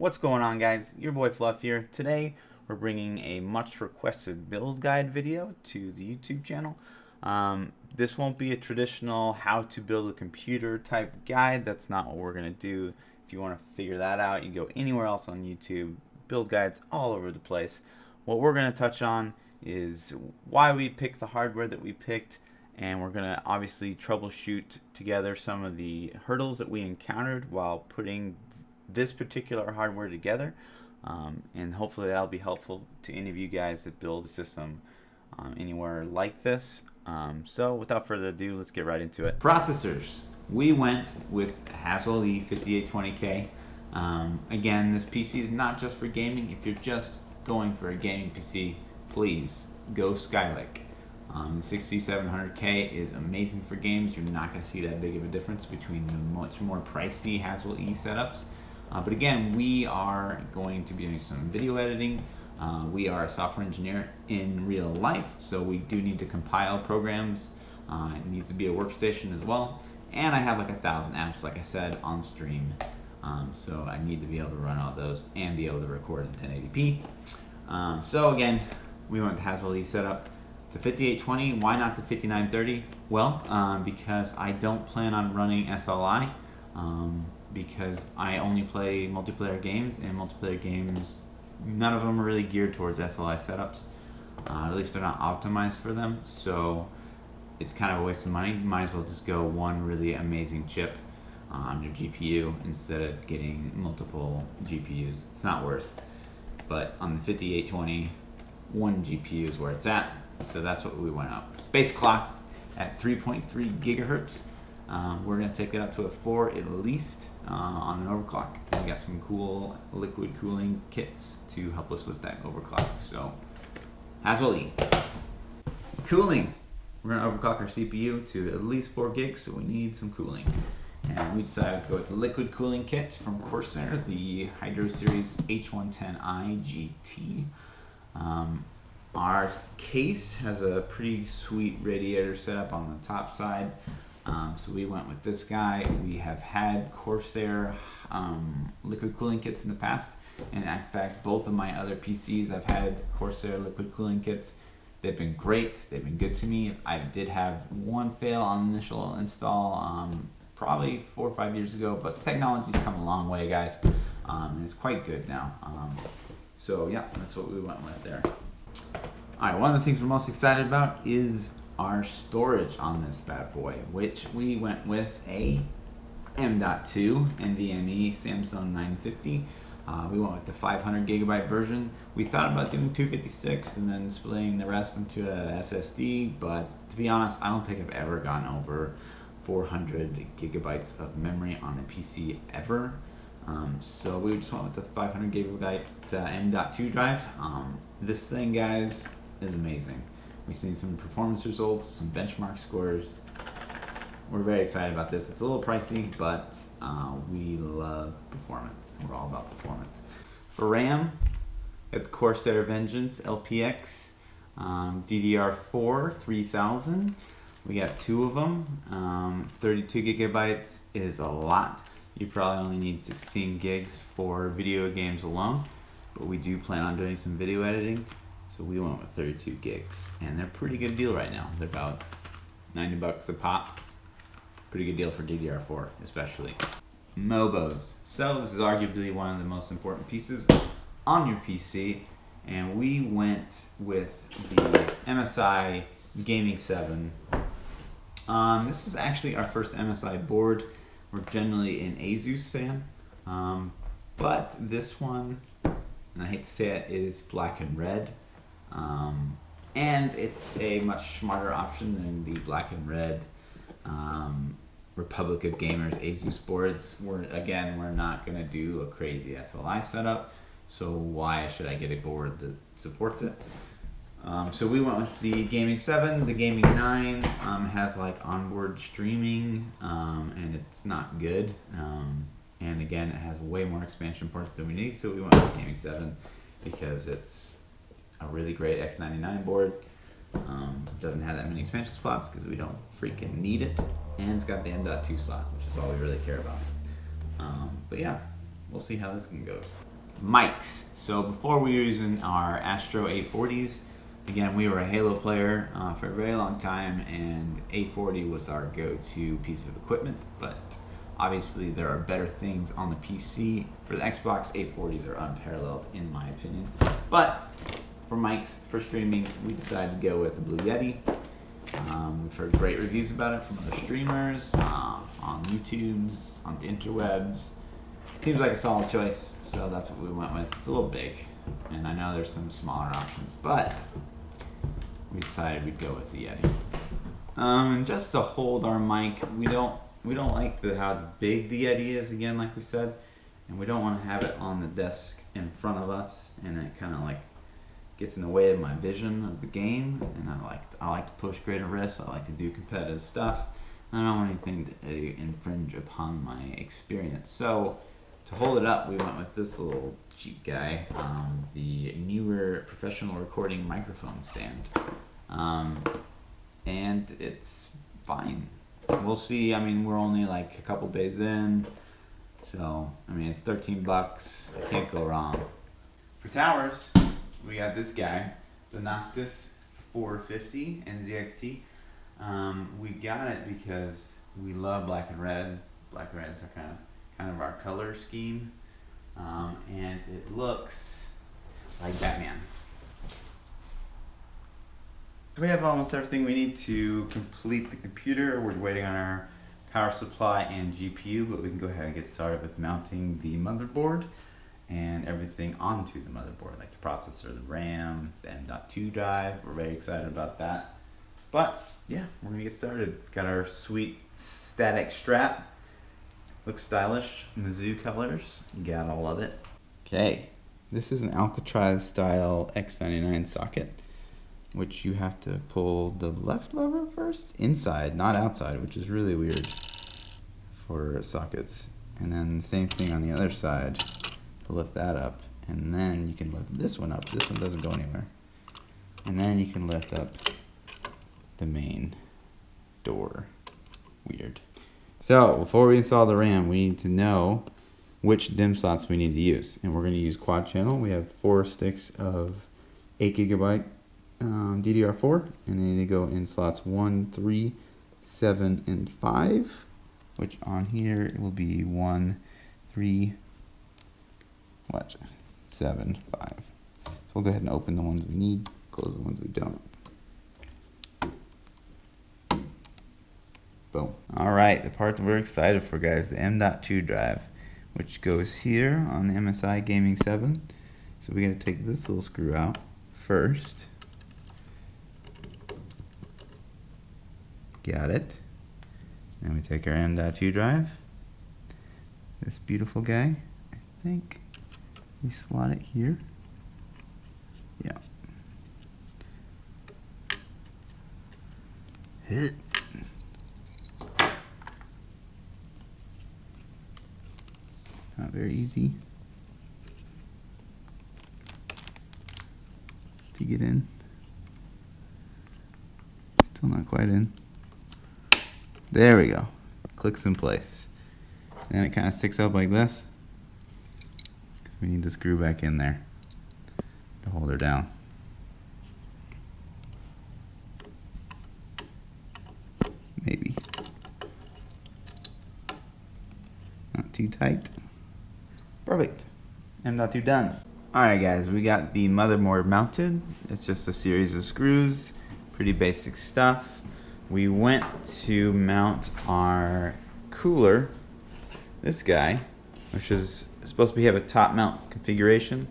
What's going on, guys? Your boy Fluff here. Today we're bringing a much requested build guide video to the YouTube channel. This won't be a traditional how to build a computer type guide. That's not what we're going to do. If you want to figure that out, you can go anywhere else on YouTube. Build guides all over the place. What we're going to touch on is why we picked the hardware that we picked, and we're going to obviously troubleshoot together some of the hurdles that we encountered while putting this particular hardware together, and hopefully that'll be helpful to any of you guys that build a system anywhere like this. So without further ado, let's get right into it. Processors. We went with Haswell E5820K. Again, this PC is not just for gaming. If you're just going for a gaming PC, please go Skylake. The 6700K is amazing for games. You're not going to see that big of a difference between the much more pricey Haswell E setups. But again, we are going to be doing some video editing. We are a software engineer in real life, so we do need to compile programs. It needs to be a workstation as well. And I have like 1,000 apps, like I said, on stream. So I need to be able to run all those and be able to record in 1080p. So again, we went with the Haswell E setup. It's a 5820. Why not the 5930? Well, because I don't plan on running SLI. Because I only play multiplayer games, and multiplayer games, none of them are really geared towards SLI setups. At least they're not optimized for them, so it's kind of a waste of money. You might as well just go one really amazing chip on your GPU instead of getting multiple GPUs. It's not worth. But on the 5820, one GPU is where it's at, so that's what we went up. Space clock at 3.3 gigahertz. We're going to take it up to a 4 at least on an overclock. We got some cool liquid cooling kits to help us with that overclock. So, Haswell E. Cooling. We're going to overclock our CPU to at least 4 gigs, so we need some cooling. And we decided to go with the liquid cooling kit from Corsair, the Hydro Series H110i GT. Our case has a pretty sweet radiator setup on the top side. So we went with this guy. We have had Corsair liquid cooling kits in the past, and in fact both of my other PCs I've had Corsair liquid cooling kits. They've been great, they've been good to me. I did have one fail on initial install probably 4 or 5 years ago, but the technology's come a long way, guys, and it's quite good now. So yeah, that's what we went with there. Alright, one of the things we're most excited about is our storage on this bad boy, which we went with a M.2 NVMe Samsung 950. We went with the 500 gigabyte version. We thought about doing 256 and then splitting the rest into a SSD, but to be honest, I don't think I've ever gone over 400 gigabytes of memory on a PC ever. So we just went with the 500 gigabyte M.2 drive. This thing, guys, is amazing. We've seen some performance results, some benchmark scores. We're very excited about this. It's a little pricey, but we love performance. We're all about performance. For RAM, at the Corsair Vengeance LPX DDR4 3000. We got 2 of them. 32 gigabytes is a lot. You probably only need 16 gigs for video games alone, but we do plan on doing some video editing. So we went with 32 gigs, and they're a pretty good deal right now. They're about 90 bucks a pop. Pretty good deal for DDR4, especially. MOBOs. So this is arguably one of the most important pieces on your PC, and we went with the MSI Gaming 7. This is actually our first MSI board. We're generally an ASUS fan, but this one, and I hate to say it, is black and red. And it's a much smarter option than the black and red Republic of Gamers ASUS boards. We're not going to do a crazy SLI setup, so why should I get a board that supports it? So we went with the Gaming 7. The Gaming 9 has like onboard streaming, and it's not good. And again, it has way more expansion ports than we need, so we went with the Gaming 7 because it's a really great X99 board. Doesn't have that many expansion slots because we don't freaking need it, and it's got the M.2 slot, which is all we really care about. But yeah, we'll see how this one goes. mics. So before we were using our Astro 840s, again, we were a Halo player for a very long time, and 840 was our go-to piece of equipment, but obviously there are better things on the PC. For the Xbox, 840s are unparalleled in my opinion. But for mics, for streaming, we decided to go with the Blue Yeti. We've heard great reviews about it from other streamers, on YouTube's, on the interwebs. Seems like a solid choice, so that's what we went with. It's a little big, and I know there's some smaller options, but we decided we'd go with the Yeti. And just to hold our mic, we don't like how big the Yeti is, again, like we said, and we don't want to have it on the desk in front of us, and it kind of like gets in the way of my vision of the game. And I like to push greater risks. I like to do competitive stuff. I don't want anything to infringe upon my experience. So to hold it up, we went with this little cheap guy, the newer professional recording microphone stand, and it's fine. We'll see. I mean, we're only like a couple days in, so I mean, it's 13 bucks. I can't go wrong. For towers, we got this guy, the Noctis 450 NZXT. We got it because we love black and red. Black and reds are kind of our color scheme, and it looks like Batman. So we have almost everything we need to complete the computer. We're waiting on our power supply and GPU, but we can go ahead and get started with mounting the motherboard and everything onto the motherboard, like the processor, the RAM, the M.2 drive. We're very excited about that. But yeah, we're gonna get started. Got our sweet static strap. Looks stylish, Mizzou colors. Got all of it. Okay, this is an Alcatraz style X99 socket, which you have to pull the left lever first, inside, not outside, which is really weird for sockets. And then the same thing on the other side to lift that up. And then you can lift this one up. This one doesn't go anywhere. And then you can lift up the main door. Weird. So before we install the RAM, we need to know which DIMM slots we need to use. And we're going to use quad channel. We have 4 sticks of 8 gigabyte DDR4, and they need to go in slots 1, 3, 7, and 5, which on here it will be 1, 3, 7, 5. So we'll go ahead and open the ones we need, close the ones we don't. Boom. Alright, the part that we're excited for, guys, the M.2 drive, which goes here on the MSI Gaming 7. So we're going to take this little screw out first. Got it. Then we take our M.2 drive. This beautiful guy. I think we slot it here. Yeah. Hit. Not very easy to get in. Still not quite in. There we go. Clicks in place. And then it kind of sticks up like this, because we need to screw back in there to hold her down. Maybe. Not too tight. Perfect. M.2 done. Alright guys, we got the motherboard mounted. It's just a series of screws. Pretty basic stuff. We went to mount our cooler, this guy, which is supposed to have a top mount configuration,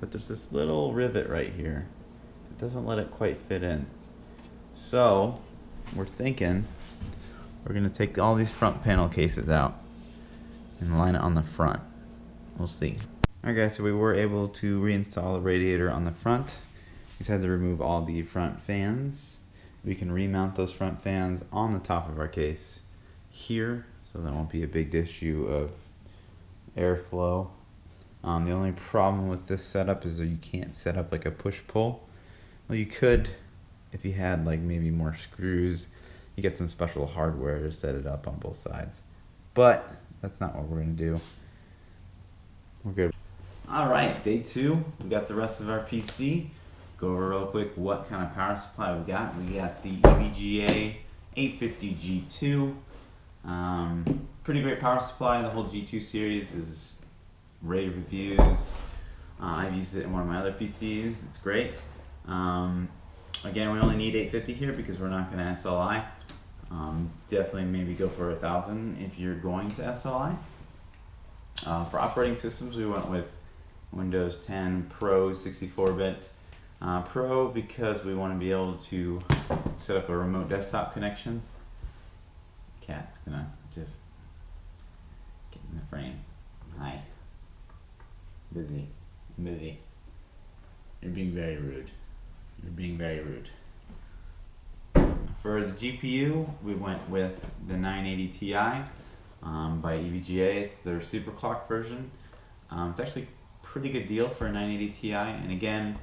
but there's this little rivet right here. It doesn't let it quite fit in. So we're thinking we're going to take all these front panel cases out and line it on the front. We'll see. Alright guys, so we were able to reinstall the radiator on the front. We just had to remove all the front fans. We can remount those front fans on the top of our case here, so there won't be a big issue of airflow. The only problem with this setup is that you can't set up like a push-pull. Well, you could if you had like maybe more screws. You get some special hardware to set it up on both sides. But that's not what we're going to do. We're good. Alright, day 2. We got the rest of our PC. Go over real quick what kind of power supply we got. We got the EVGA 850G2. Pretty great power supply. The whole G2 series is rave reviews. I've used it in one of my other PCs. It's great. Again, we only need 850 here because we're not going to SLI. Definitely maybe go for 1000 if you're going to SLI. For operating systems, we went with Windows 10 Pro 64-bit. Pro because we want to be able to set up a remote desktop connection. Cat's gonna just get in the frame. Hi. Busy. I'm busy. You're being very rude. You're being very rude. For the GPU, we went with the 980 Ti by EVGA. It's their Superclocked version. It's actually a pretty good deal for a 980 Ti, and again,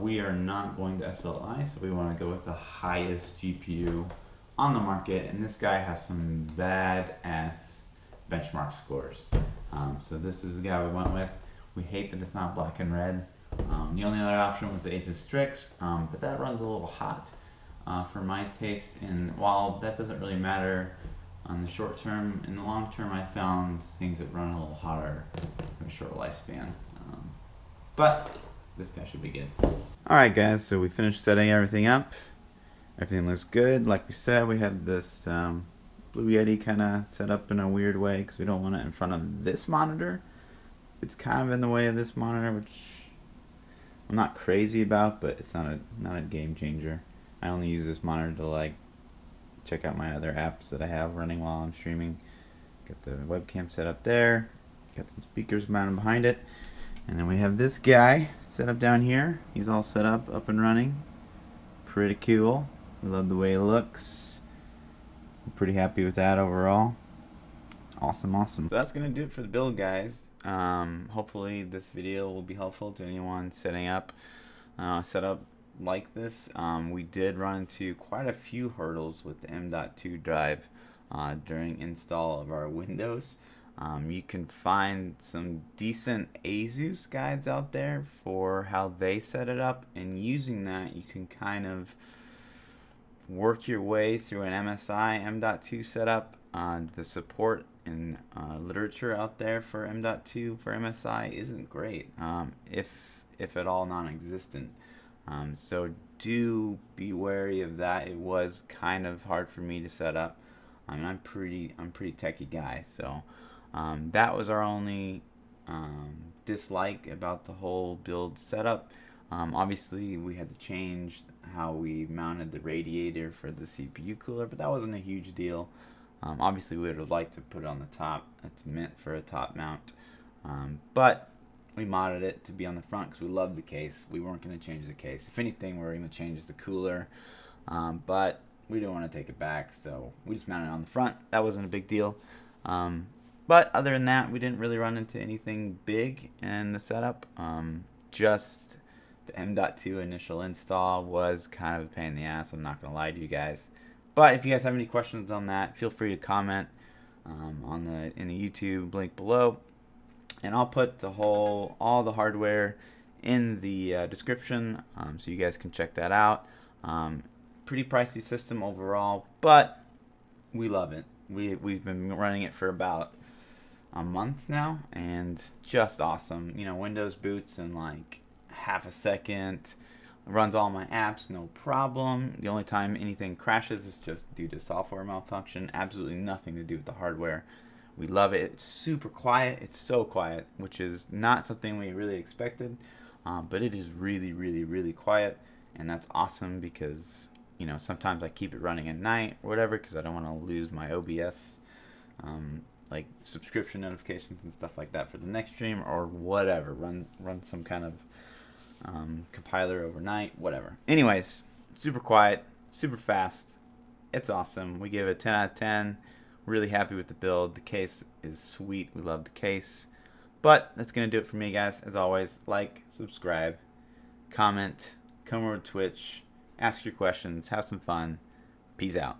we are not going to SLI, so we want to go with the highest GPU on the market, and this guy has some badass benchmark scores. So this is the guy we went with. We hate that it's not black and red. The only other option was the ASUS Strix, but that runs a little hot for my taste, and while that doesn't really matter on the short term, in the long term I found things that run a little hotter have a short lifespan. But this guy should be good. Alright guys, so we finished setting everything up. Everything looks good. Like we said, we have this Blue Yeti kind of set up in a weird way because we don't want it in front of this monitor. It's kind of in the way of this monitor, which I'm not crazy about, but it's not a game changer. I only use this monitor to like check out my other apps that I have running while I'm streaming. Got the webcam set up there. Got some speakers mounted behind it. And then we have this guy set up down here. He's all set up and running. Pretty cool. I love the way it looks. I'm pretty happy with that overall. Awesome. So that's going to do it for the build, guys. Hopefully this video will be helpful to anyone setting up setup like this. We did run into quite a few hurdles with the M.2 drive during install of our Windows. You can find some decent ASUS guides out there for how they set it up, and using that you can kind of work your way through an MSI M.2 setup. The support and literature out there for M.2 for MSI isn't great, if at all non-existent. So do be wary of that. It was kind of hard for me to set up. I mean, I'm pretty techie guy, so that was our only dislike about the whole build setup. Obviously, we had to change how we mounted the radiator for the CPU cooler, but that wasn't a huge deal. Obviously, we would have liked to put it on the top. It's meant for a top mount, but we modded it to be on the front because we love the case. We weren't going to change the case. If anything, we were going to change the cooler, but we didn't want to take it back, so we just mounted it on the front. That wasn't a big deal. But other than that, we didn't really run into anything big in the setup. Just the M.2 initial install was kind of a pain in the ass. I'm not going to lie to you guys. But if you guys have any questions on that, feel free to comment in the YouTube link below. And I'll put all the hardware in the description, so you guys can check that out. Pretty pricey system overall, but we love it. We've been running it for about a month now, and just awesome. You know, Windows boots in like half a second, runs all my apps no problem. The only time anything crashes is just due to software malfunction. Absolutely nothing to do with the hardware. We love it. It's super quiet. It's so quiet, which is not something we really expected, but it is really quiet, and that's awesome because, you know, sometimes I keep it running at night or whatever because I don't want to lose my OBS like subscription notifications and stuff like that for the next stream or whatever. Run some kind of compiler overnight, whatever. Anyways, super quiet, super fast. It's awesome. We give it a 10 out of 10. Really happy with the build. The case is sweet. We love the case. But that's going to do it for me, guys. As always, like, subscribe, comment, come over to Twitch, ask your questions, have some fun. Peace out.